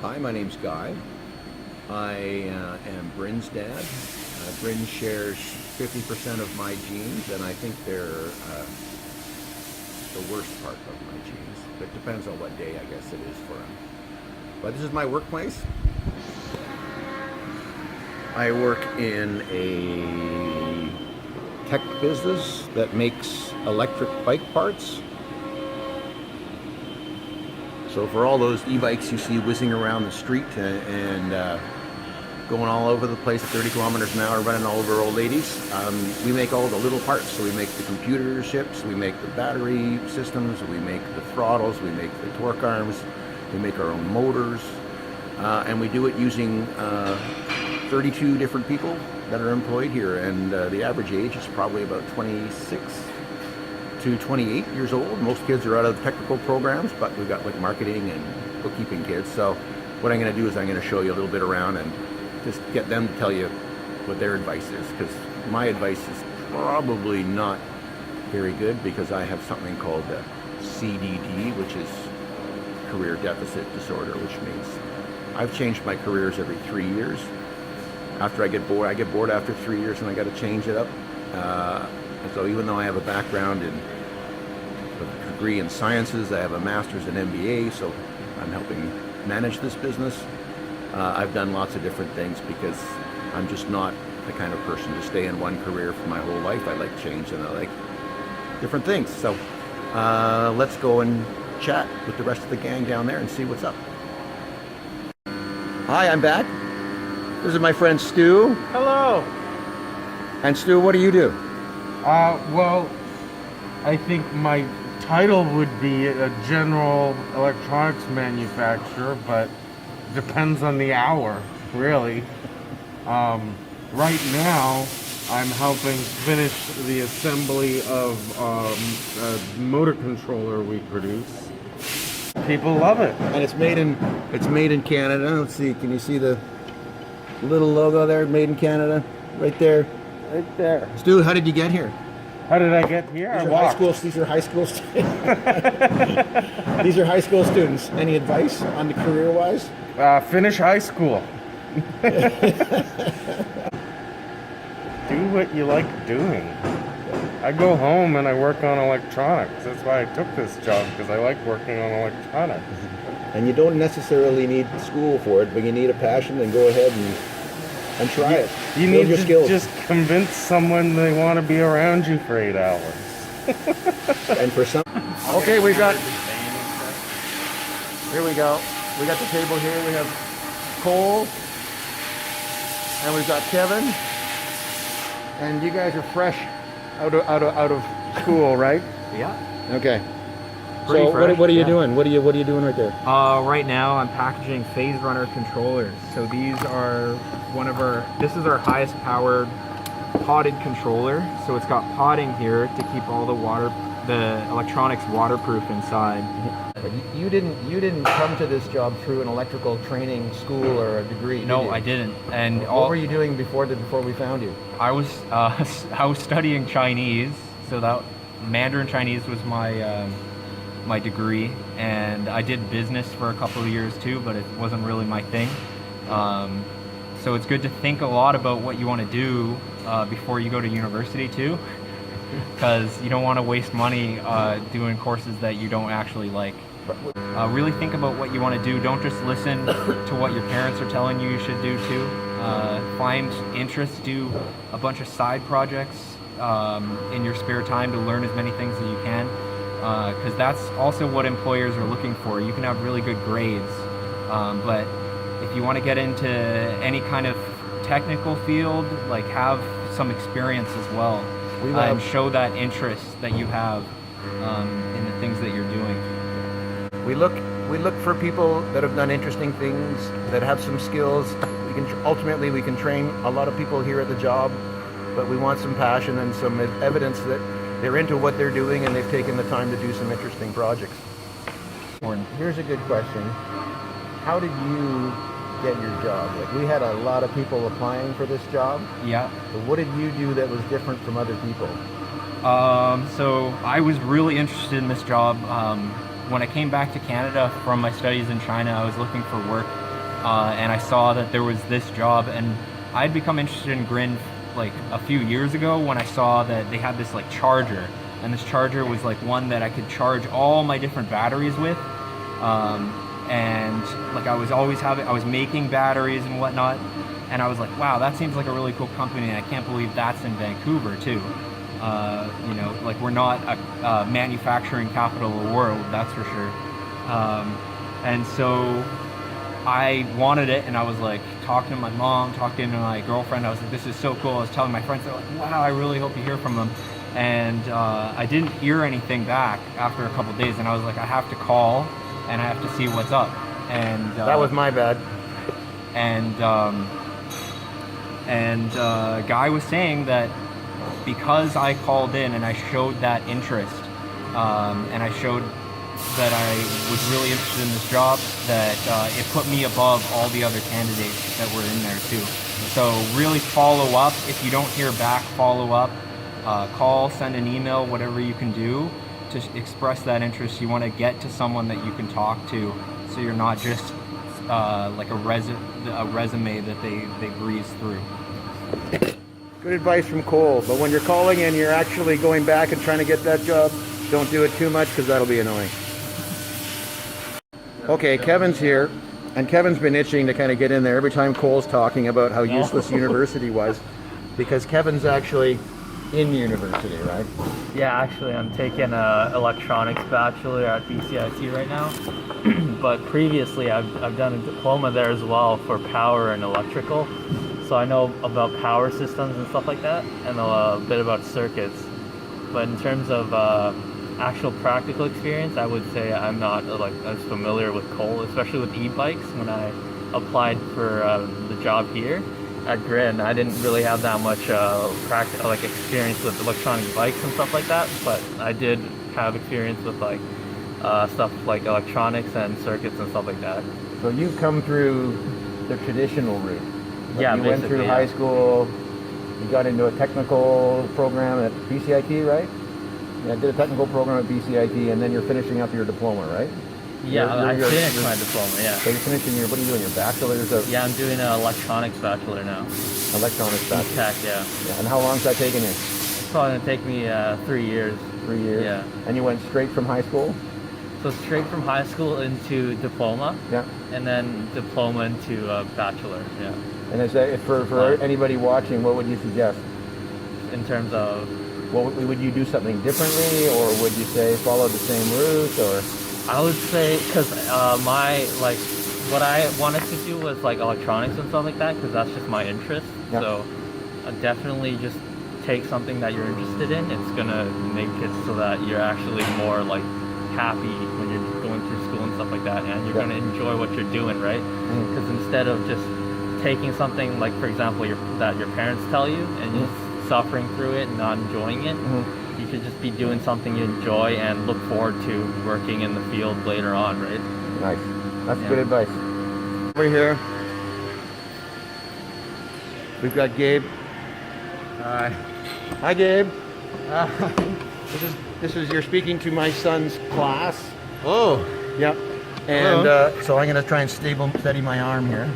Hi, my name's Guy. I am Bryn's dad. Bryn shares 50% of my genes, and I think they're the worst part of my genes. It depends on what day, I guess, it is for him. But this is my workplace. I work in a tech business that makes electric bike parts. So for all those e-bikes you see whizzing around the street and going all over the place at 30 kilometers an hour, running all over old ladies, we make all the little parts. So we make the computer chips, we make the battery systems, we make the throttles, we make the torque arms, we make our own motors, and we do it using 32 different people that are employed here, and the average age is probably about 26 to 28 years old. Most kids are out of the technical programs, but we've got like marketing and bookkeeping kids. So what I'm going to do is I'm going to show you a little bit around and just get them to tell you what their advice is, because my advice is probably not very good, because I have something called CDD, which is career deficit disorder, which means I've changed my careers every 3 years. After I get bored after 3 years, and I got to change it up. So even though I have a background in a degree in sciences, I have a master's in MBA, so I'm helping manage this business. I've done lots of different things because I'm just not the kind of person to stay in one career for my whole life. I like change and I like different things. So let's go and chat with the rest of the gang down there and see what's up. Hi, I'm back. This is my friend Stu. Hello. And Stu, what do you do? Well, I think my title would be a general electronics manufacturer, but depends on the hour, really. Right now, I'm helping finish the assembly of a motor controller we produce. People love it. And it's made in Canada. Let's see, can you see the little logo there, made in Canada, right there? Right there. Stu, how did you get here? How did I get here? These are high school students. These are high school students. Any advice on the career-wise? Finish high school. Do what you like doing. I go home and I work on electronics. That's why I took this job, because I like working on electronics. And you don't necessarily need school for it, but you need a passion, and go ahead and try it. You need to just convince someone they want to be around you for 8 hours. And for some... Okay, here we go. We got the table here. We have Cole, and we've got Kevin. And you guys are fresh out of school, right? Yeah. Okay. Pretty So fresh, what are you yeah. doing? What are you doing right there? Right now I'm packaging phase runner controllers. So these are this is our highest powered potted controller. So it's got potting here to keep all the electronics waterproof inside. You didn't come to this job through an electrical training school or a degree. No, I didn't. And what were you doing before we found you? I was studying Chinese. So that Mandarin Chinese was my degree, and I did business for a couple of years too, but it wasn't really my thing. So it's good to think a lot about what you want to do before you go to university too, because you don't want to waste money doing courses that you don't actually like. Really think about what you want to do. Don't just listen to what your parents are telling you should do too. Find interests, do a bunch of side projects in your spare time to learn as many things as you can. Because that's also what employers are looking for. You can have really good grades, but if you want to get into any kind of technical field, like, have some experience as well, and show that interest that you have in the things that you're doing. We look for people that have done interesting things, that have some skills. We can train a lot of people here at the job, but we want some passion and some evidence that they're into what they're doing and they've taken the time to do some interesting projects. Here's a good question. How did you get your job? Like, we had a lot of people applying for this job. Yeah. But what did you do that was different from other people? So I was really interested in this job. When I came back to Canada from my studies in China, I was looking for work and I saw that there was this job, and I'd become interested in Grin like a few years ago when I saw that they had this like charger, and this charger was like one that I could charge all my different batteries with, and like I was making batteries and whatnot, and I was like, wow, that seems like a really cool company, and I can't believe that's in Vancouver too. You know, like we're not a manufacturing capital of the world, that's for sure. And so I wanted it, and I was like talking to my mom, talking to my girlfriend. I was like, this is so cool. I was telling my friends, they're like, wow, I really hope you hear from them. And I didn't hear anything back after a couple days, and I was like, I have to call and I have to see what's up. And That was my bad. and a guy was saying that because I called in and I showed that interest, and I showed that I was really interested in this job, that it put me above all the other candidates that were in there too. So really follow up. If you don't hear back, follow up. Call, send an email, whatever you can do to express that interest. You want to get to someone that you can talk to, so you're not just like a resume that they breeze through. Good advice from Cole, but when you're calling and you're actually going back and trying to get that job, don't do it too much because that'll be annoying. Okay, Kevin's here, and Kevin's been itching to kind of get in there every time Cole's talking about how useless university was, because Kevin's actually in university, right? Yeah, actually, I'm taking a electronics bachelor at BCIT right now. But previously, I've done a diploma there as well for power and electrical. So I know about power systems and stuff like that, and a bit about circuits. But in terms of actual practical experience, I would say I'm not like as familiar with Cole, especially with e-bikes. When I applied for the job here at Grin, I didn't really have that much practical experience with electronic bikes and stuff like that. But I did have experience with like stuff like electronics and circuits and stuff like that. So you've come through the traditional route. Yeah, you went through high school, you got into a technical program at BCIT, right? Yeah, did a technical program at BCIT, and then you're finishing up your diploma, right? Yeah, I finished my diploma, yeah. So you're finishing your, what are you doing, your bachelor's of? Yeah, I'm doing an electronics bachelor now. Electronics bachelor. Tech, yeah. And how long's that taking you? It's probably going to take me 3 years. 3 years? Yeah. And you went straight from high school? So straight from high school into diploma. Yeah. And then diploma into bachelor, yeah. And is that, for anybody watching, what would you suggest? In terms of? What would you do something differently, or would you say follow the same route, or? I would say, because what I wanted to do was like electronics and stuff like that, because that's just my interest. Yeah. So definitely just take something that you're interested in. It's gonna make it so that you're actually more like happy when you're going through school and stuff like that, and you're gonna enjoy what you're doing, right? Because instead of just taking something like, for example, that your parents tell you, and you're suffering through it and not enjoying it, you should just be doing something you enjoy and look forward to working in the field later on, right? Nice. That's good advice. Over here, we've got Gabe. Hi. Hi, Gabe. This is you're speaking to my son's class. Oh. Yep. And so I'm going to try and steady my arm here.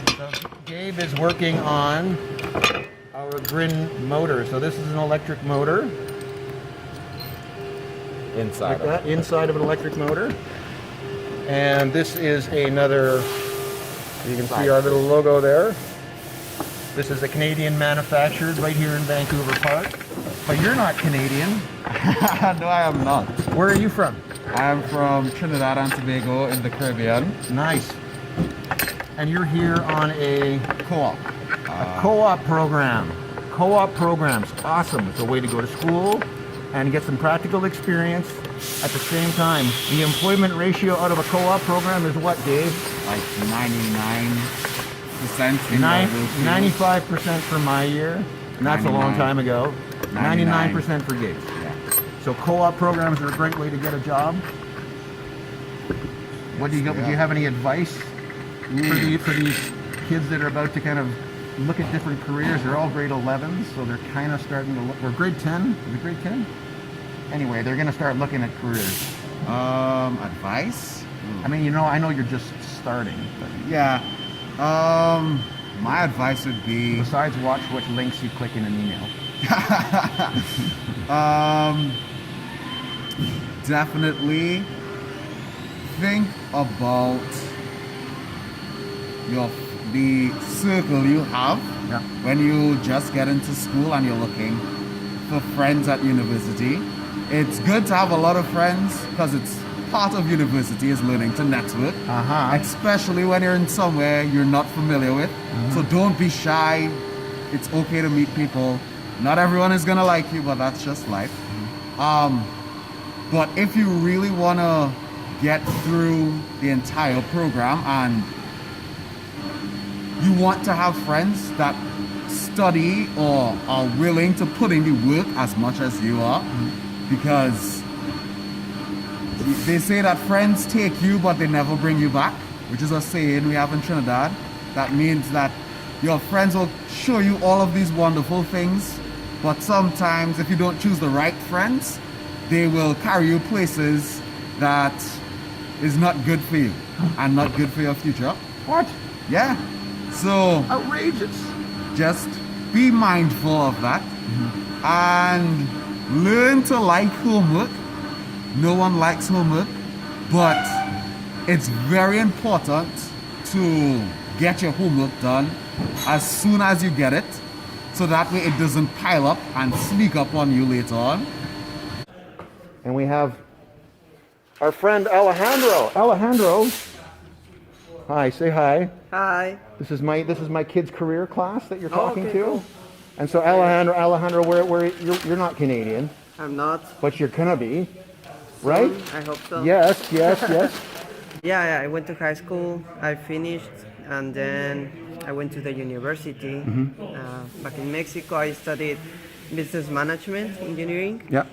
Okay. So Gabe is working on our Grin motor. So this is an electric motor. Inside Like that, inside of an electric motor. And this is another, you can see our little logo there. This is a Canadian manufactured right here in Vancouver Park. But you're not Canadian. No, I am not. Where are you from? I'm from Trinidad and Tobago in the Caribbean. Nice. And you're here on a Co-op. co-op program. Co-op programs, awesome. It's a way to go to school and get some practical experience at the same time. The employment ratio out of a co-op program is what, Dave? Like 99%. 95% for my year, and that's a long time ago. 99% for Gabe. Yeah. So co-op programs are a great way to get a job. What do you got? Do you have any advice for these kids that are about to kind of look at different careers? They're all grade 11s, so they're kind of starting to look. We're grade 10. Is it grade 10? Anyway, they're going to start looking at careers. Advice? I mean, I know you're just starting, but Yeah. My advice would be besides watch what links you click in an email. Definitely think about the circle you have Yeah. when you just get into school and you're looking for friends at university. It's good to have a lot of friends because it's part of university is learning to network, especially when you're in somewhere you're not familiar with. So don't be shy. It's okay to meet people. Not everyone is gonna like you, but that's just life. But if you really wanna get through the entire program and you want to have friends that study or are willing to put in the work as much as you are, because they say that friends take you but they never bring you back, which is a saying we have in Trinidad. That means that your friends will show you all of these wonderful things, but sometimes if you don't choose the right friends, they will carry you places that is not good for you and not good for your future. What? Yeah. So Outrageous. just be mindful of that and learn to like homework. No one likes homework, but it's very important to get your homework done as soon as you get it, so that way it doesn't pile up and sneak up on you later on. And we have our friend Alejandro. Alejandro. Hi, say hi. Hi. This is my kids' career class that you're Oh, talking okay, to. cool. And so Alejandro, where you're not Canadian, I'm not. but you're gonna be, right? I hope so. Yes. Yeah, I went to high school. I finished, and then I went to the university. Back in Mexico, I studied business management engineering. Yeah.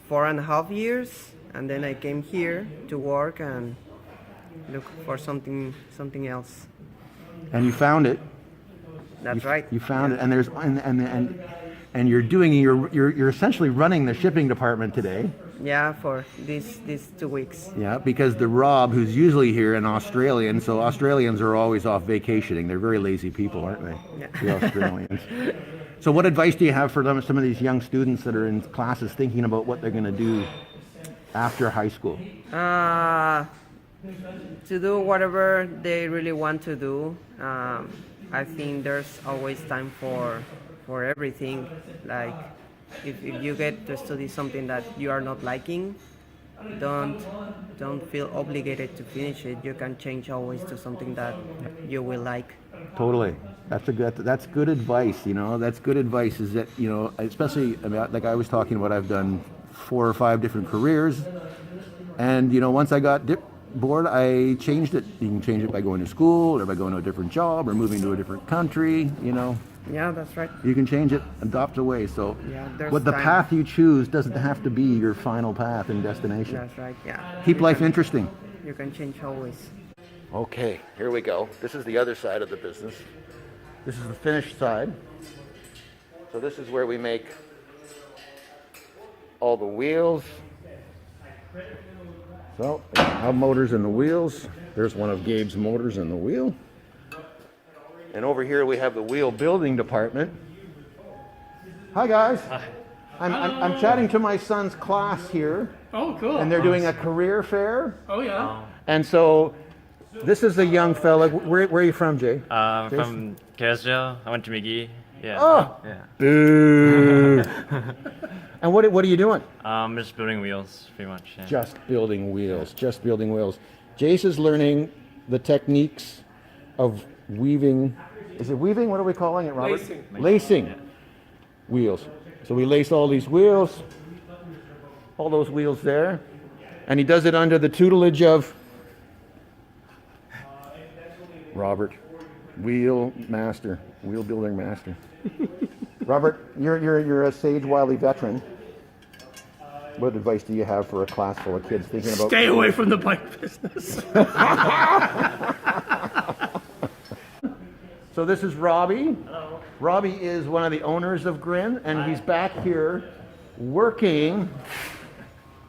4.5 years, and then I came here to work and look for something else. And you found it. That's right. You found it, and there's and you're essentially running the shipping department today. Yeah, for these 2 weeks. Yeah, because the Rob, who's usually here, an Australian, so Australians are always off vacationing. They're very lazy people, aren't they? Yeah. The Australians. So what advice do you have for some of these young students that are in classes thinking about what they're going to do after high school? To do whatever they really want to do. I think there's always time for everything. Like if you get to study something that you are not liking, don't feel obligated to finish it. You can change always to something that you will like. Totally. That's good advice. That's good advice. Is that especially like I was talking about, I've done 4 or 5 different careers, and once I got bored, I changed it. You can change it by going to school or by going to a different job or moving to a different country. Yeah, that's right. You can change it, adopt away. So Yeah, there's what the time. path you choose doesn't have to be your final path and destination. That's right. Yeah. Keep You life can- interesting. You can change always. Okay, here we go. This is the other side of the business. This is the finished side. So this is where we make all the wheels. So we have motors in the wheels. There's one of Gabe's motors in the wheel. And over here we have the wheel building department. Hi guys. Hi. I'm chatting to my son's class here. Oh, cool. And they're doing a career fair. Oh, yeah. And so this is a young fella. Where are you from, Jay? From Casdale. I went to McGee. Yeah. Oh. Yeah. Boo. And what are you doing? Just building wheels, pretty much. Yeah. Just building wheels. Just building wheels. Jace is learning the techniques of weaving. Is it weaving? What are we calling it, Robert? Lacing. Wheels. So we lace all these wheels. All those wheels there. And he does it under the tutelage of Robert, wheel building master. Robert, you're a Sage Wiley veteran. What advice do you have for a class full of kids thinking about? Stay away from the bike business. So this is Robbie. Hello. Robbie is one of the owners of Grin, and he's back here working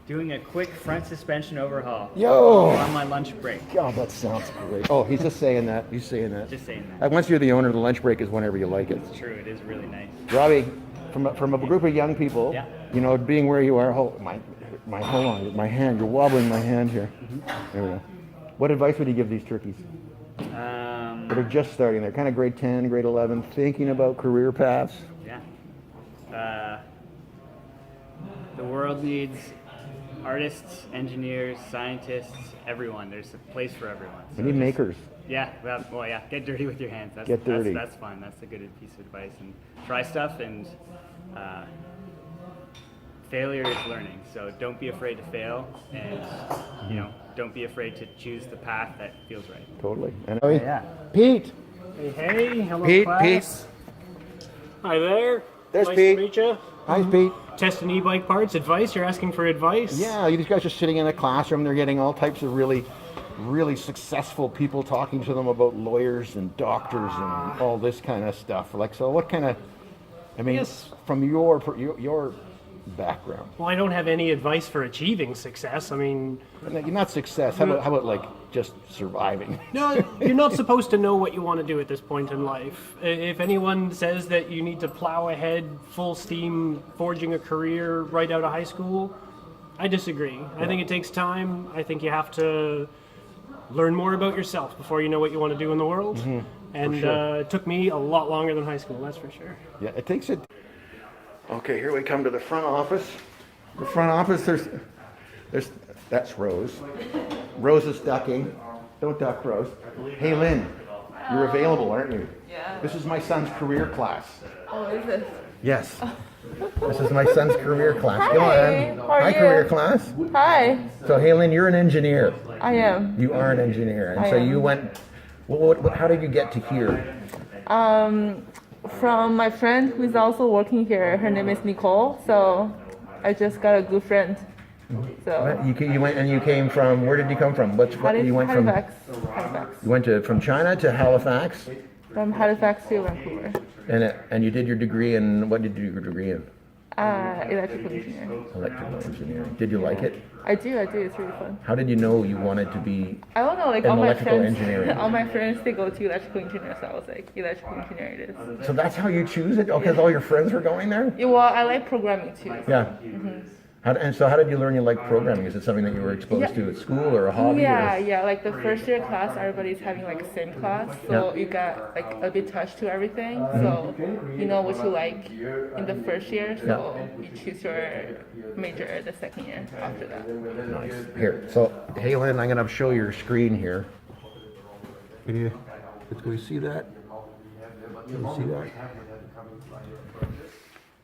Doing a quick front suspension overhaul. Yo! On my lunch break. God, that sounds great. Oh, he's just saying that. He's saying that. Just saying that. Once you're the owner, the lunch break is whenever you like it. It's true. It is really nice. Robbie, from a group of young people, Yeah. you know, being where you are, hold on, my hand, you're wobbling my hand here. There we go. What advice would you give these turkeys that are just starting? They're kind of grade 10, grade 11, thinking about career paths. Yeah. The world needs artists, engineers, scientists, everyone. There's a place for everyone. We need makers. Yeah, well, yeah. Get dirty with your hands. Get dirty. That's fun. That's a good piece of advice. And try stuff. And failure is learning. So don't be afraid to fail. And don't be afraid to choose the path that feels right. Totally. And Yeah. Pete. Hey, hello Pete. class. Hi there. There's nice Pete. to meet you. Hi, Pete. Testing e-bike parts, advice. You're asking for advice? Yeah, these guys are sitting in a classroom. They're getting all types of really successful people talking to them about lawyers and doctors and all this kind of stuff. Like, so what kind of, I mean, Yes. from your background. Well, I don't have any advice for achieving success. I mean, Not success. How about like just surviving? no, you're not supposed to know what you want to do at this point in life. If anyone says that you need to plow ahead full steam, forging a career right out of high school, I disagree. I think it takes time. I think you have to learn more about yourself before you know what you want to do in the world. And it took me a lot longer than high school, that's for sure. Yeah, it takes it. Okay, here we come to the front office. The front office, that's Rose. Rose is ducking. Don't duck, Rose. Hey, Lynn, you're available, aren't you? Yeah. This is my son's career class. Oh, is this? Yes. This is my son's career class. Hi, Go on. how are Hi, you? career class. Hi, So, hey, Lynn, you're an engineer. I am. You are an engineer. And I so am. you went, how did you get to here? From my friend who's also working here. Her name is Nicole. So I just got a good friend. So You went and you came from, where did you come from? You went from, Halifax. you went from China to Halifax? From Halifax to Vancouver. And you did your degree in, what did you do your degree in? Electrical engineering. Electrical engineering. Did you like it? I do. It's really fun. How did you know you wanted to be I don't know, like in all my electrical friends, engineering? all my friends they go to electrical engineering, so I was like, electrical engineering it is. So that's how you choose it? Because all your friends were going there? Yeah, well, I like programming too. Yeah. And so how did you learn you like programming? Is it something that you were exposed to at school or a hobby? Yeah, like the first year class, everybody's having like the same class, so you got like a bit touched to everything. So you know what you like in the first year, so you choose your major the second year after that. Nice. Here, so, hey Lynn, I'm going to show your screen here. Can you see that? Can you see that?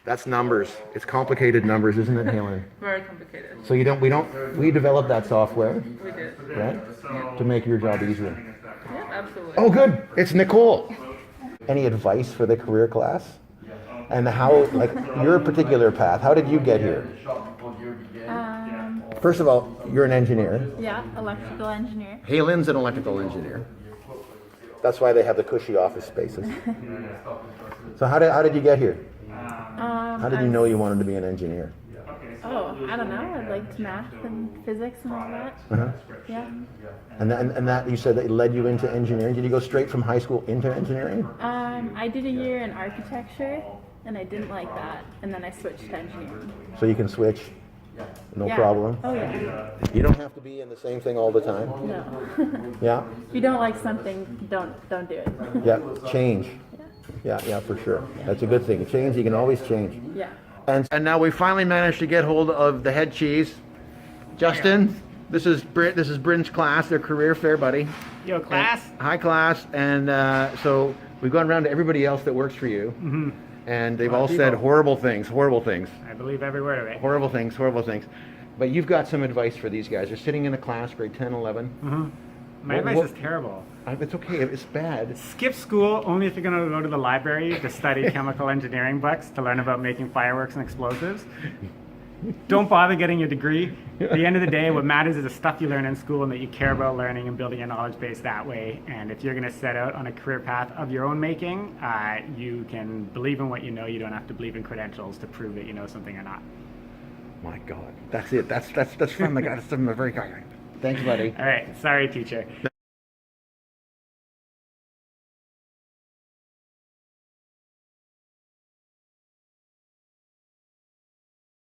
That's numbers. It's complicated numbers, isn't it, Helen? Very complicated. So we developed that software, We did. right? To make your job easier. Yeah, absolutely. Oh, good. It's Nicole. Any advice for the career class? And how, like, your particular path, how did you get here? First of all, you're an engineer. Yeah, electrical engineer. Hey, Lynn's an electrical engineer. That's why they have the cushy office spaces. So how did you get here? How did you know you wanted to be an engineer? Oh, I don't know. I liked math and physics and all that. Uh-huh. Yeah. And that you said that led you into engineering. Did you go straight from high school into engineering? I did a year in architecture, and I didn't like that, and then I switched to engineering. So you can switch, no Yeah. problem. Oh yeah. You don't have to be in the same thing all the time. No. Yeah, If you don't like something, don't do it. yeah, change. Yeah, for sure. That's a good thing. Change, you can always change. Yeah. And now we finally managed to get hold of the head cheese. Justin, this is Bryn's class, their career fair buddy. Yo, class. Hi, class. And so we've gone around to everybody else that works for you. Mm-hmm. And they've all said horrible things. I believe every word of it. Horrible things. But you've got some advice for these guys. They're sitting in a class, grade 10, 11. My advice is terrible. It's okay, it's bad. Skip school only if you're going to go to the library to study chemical engineering books to learn about making fireworks and explosives. Don't bother getting your degree. At the end of the day, what matters is the stuff you learn in school and that you care about learning and building your knowledge base that way. And if you're going to set out on a career path of your own making, you can believe in what you know. You don't have to believe in credentials to prove that you know something or not. My God, that's it. That's from the guy. That's from the very guy. Thanks, buddy. All right, sorry, teacher.